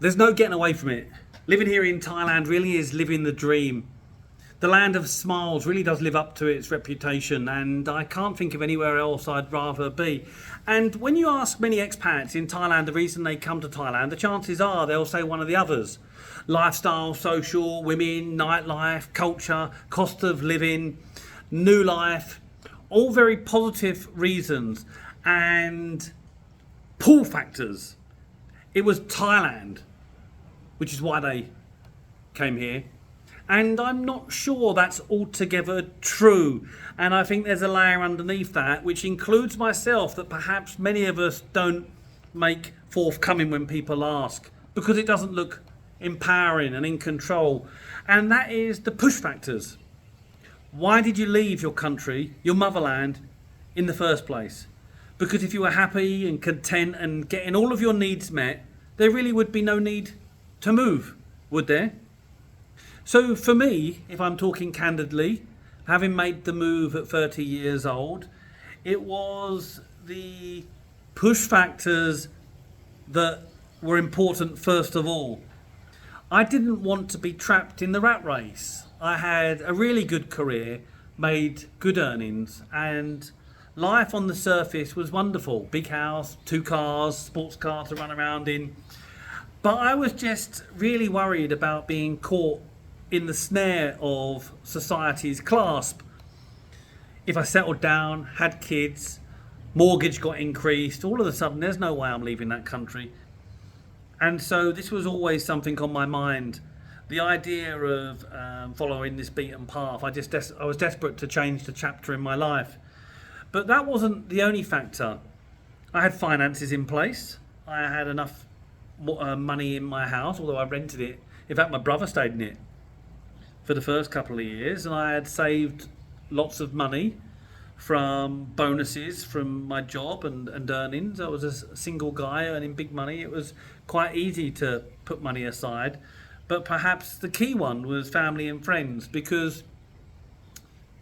There's no getting away from it. Living here in Thailand really is living the dream. The land of smiles really does live up to its reputation, and I can't think of anywhere else I'd rather be. And when you ask many expats in Thailand the reason they come to Thailand, the chances are they'll say one of the others. Lifestyle, social, women, nightlife, culture, cost of living, new life, all very positive reasons and pull factors. It was Thailand, which is why they came here. And I'm not sure that's altogether true. And I think there's a layer underneath that, which includes myself, that perhaps many of us don't make forthcoming when people ask, because it doesn't look empowering and in control. And that is the push factors. Why did you leave your country, your motherland, in the first place? Because if you were happy and content and getting all of your needs met, there really would be no need to move, would there? So for me, if I'm talking candidly, having made the move at 30 years old, it was the push factors that were important first of all. I didn't want to be trapped in the rat race. I had a really good career, made good earnings, and life on the surface was wonderful. Big house, 2 cars, sports car to run around in. But I was just really worried about being caught in the snare of society's clasp. If I settled down, had kids, mortgage got increased, all of a sudden there's no way I'm leaving that country. And so this was always something on my mind. The idea of following this beaten path, I was desperate to change the chapter in my life. But that wasn't the only factor. I had finances in place. I had enough money in my house, although I rented it. In fact, my brother stayed in it for the first couple of years, and I had saved lots of money from bonuses from my job and earnings. I was a single guy earning big money. It was quite easy to put money aside. But perhaps the key one was family and friends, because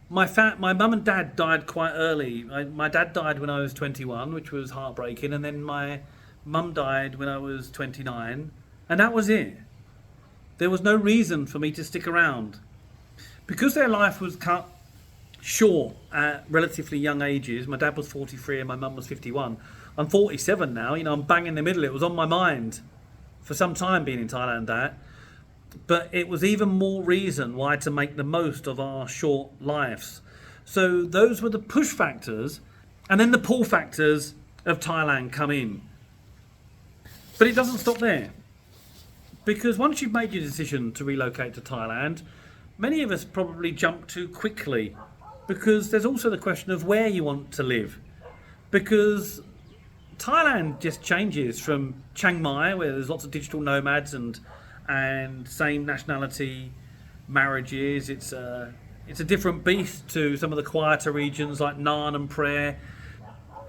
my mum and dad died quite early. My dad died when I was 21, which was heartbreaking, and then my mum died when I was 29, and that was it. There was no reason for me to stick around. Because their life was cut short at relatively young ages. My dad was 43 and my mum was 51. I'm 47 now, I'm bang in the middle. It was on my mind for some time being in Thailand, that. But it was even more reason why to make the most of our short lives. So those were the push factors, and then the pull factors of Thailand come in. But it doesn't stop there. Because once you've made your decision to relocate to Thailand, many of us probably jump too quickly, because there's also the question of where you want to live. Because Thailand just changes from Chiang Mai, where there's lots of digital nomads and same nationality marriages. It's a different beast to some of the quieter regions like Nan and Praia,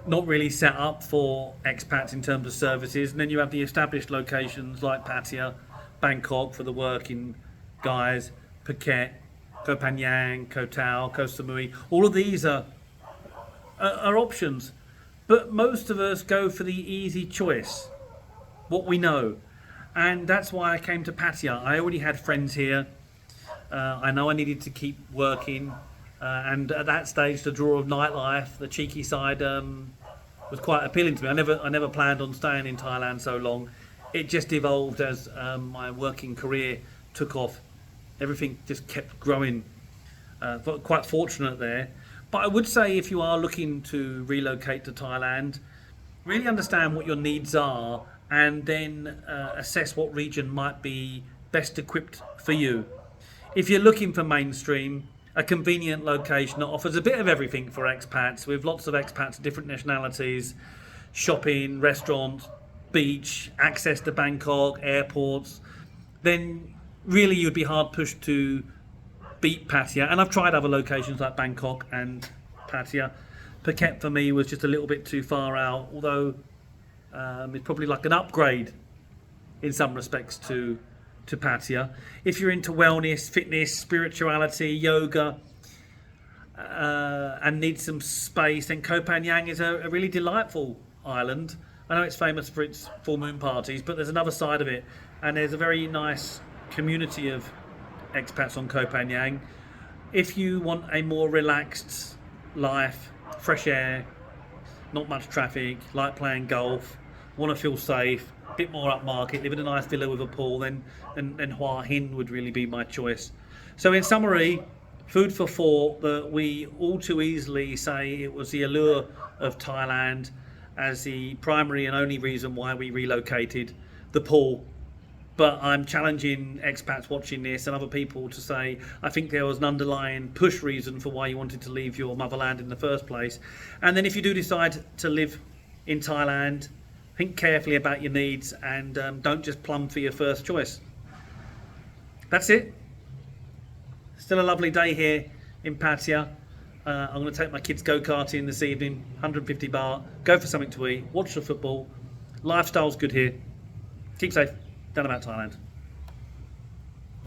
not really set up for expats in terms of services. And then you have the established locations like Pattaya, Bangkok for the working guys, Phuket, Koh Phangan, Koh Tao, Koh Samui. All of these are options, but most of us go for the easy choice, what we know. And that's why I came to Pattaya. I already had friends here. I know I needed to keep working, and at that stage the draw of nightlife, the cheeky side, was quite appealing to me. I never planned on staying in Thailand so long. It just evolved as my working career took off. Everything just kept growing. Quite fortunate there. But I would say, if you are looking to relocate to Thailand, really understand what your needs are, and then assess what region might be best equipped for you. If you're looking for mainstream, a convenient location that offers a bit of everything for expats, with lots of expats of different nationalities, shopping, restaurants, beach, access to Bangkok, airports, then really you'd be hard pushed to beat Pattaya. And I've tried other locations like Bangkok and Pattaya. Phuket for me was just a little bit too far out, although it's probably like an upgrade in some respects to Pattaya. If you're into wellness, fitness, spirituality, yoga, and need some space, then Koh Phangan is a really delightful island. I know it's famous for its full moon parties, but there's another side of it and there's a very nice community of expats on Koh Phangan. If you want a more relaxed life, fresh air, not much traffic, like playing golf, want to feel safe, a bit more upmarket, live in a nice villa with a pool, then Hua Hin would really be my choice. So in summary, food for thought, that we all too easily say it was the allure of Thailand as the primary and only reason why we relocated, the pool. But I'm challenging expats watching this and other people to say, I think there was an underlying push reason for why you wanted to leave your motherland in the first place. And then if you do decide to live in Thailand, think carefully about your needs, and don't just plumb for your first choice. That's it. Still a lovely day here in Pattaya. I'm going to take my kids go-karting this evening, 150 baht, go for something to eat, watch the football. Lifestyle's good here. Keep safe. Done about Thailand.